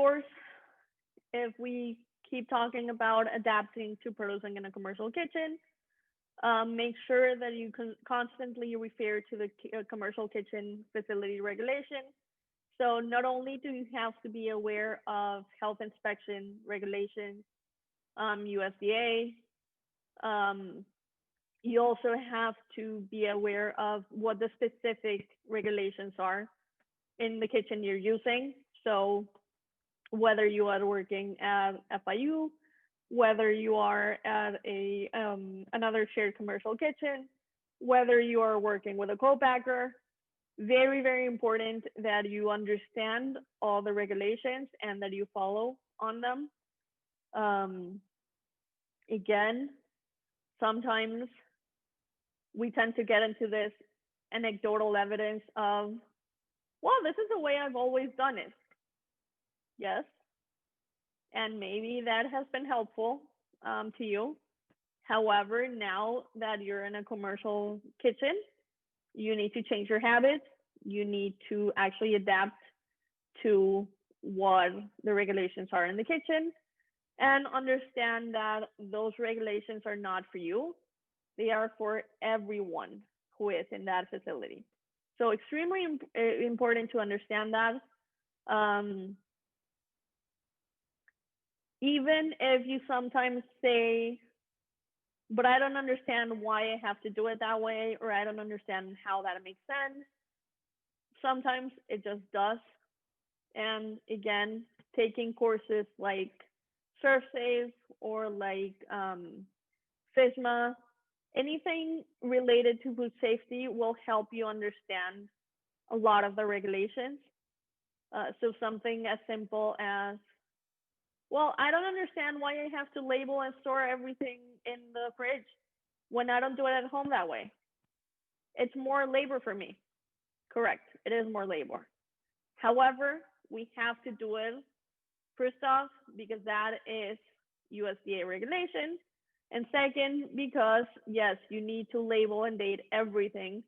course, if we keep talking about adapting to producing in a commercial kitchen, make sure that you can constantly refer to the commercial kitchen facility regulation. So not only do you have to be aware of health inspection regulations, USDA, um, you also have to be aware of what the specific regulations are in the kitchen you're using. So whether you are working at FIU, whether you are at a another shared commercial kitchen, whether you are working with a co-packer, very, very important that you understand all the regulations and that you follow on them. Um, Again, sometimes we tend to get into this anecdotal evidence of, well, this is the way I've always done it. Yes, and maybe that has been helpful to you. However, now that you're in a commercial kitchen, you need to change your habits. You need to actually adapt to what the regulations are in the kitchen and understand that those regulations are not for you. They are for everyone who is in that facility. So extremely important to understand that. Um, Even if you sometimes say, but I don't understand why I have to do it that way, or I don't understand how that makes sense. Sometimes it just does. And again, taking courses like ServSafe or like FISMA, anything related to food safety will help you understand a lot of the regulations. So something as simple as, well, I don't understand why I have to label and store everything in the fridge when I don't do it at home that way. It's more labor for me. Correct. It is more labor. However, we have to do it first off because that is USDA regulation. And second, because yes, you need to label and date everything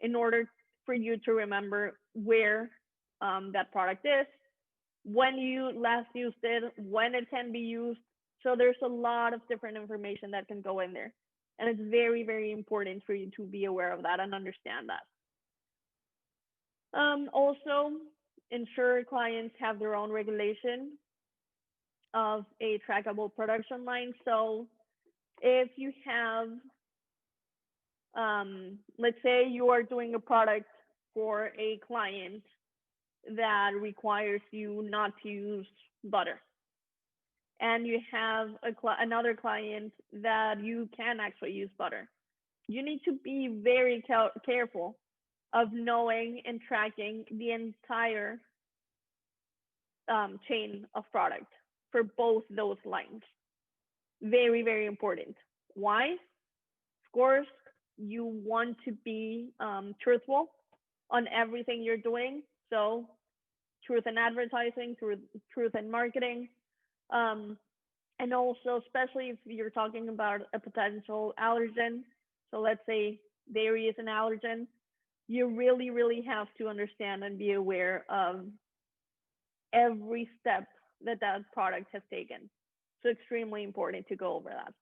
in order for you to remember where that product is, when you last used it, when it can be used. So there's a lot of different information that can go in there. And it's very, very important for you to be aware of that and understand that. Also, ensure clients have their own regulation of a trackable production line. So if you have, let's say you are doing a product for a client that requires you not to use butter, and you have another client that you can actually use butter, you need to be very careful of knowing and tracking the entire chain of product for both those lines. Very, very important. Why? Of course, you want to be truthful on everything you're doing. So truth in advertising, truth in marketing, and also especially if you're talking about a potential allergen. So let's say dairy is an allergen. You really, really have to understand and be aware of every step that that product has taken. So extremely important to go over that.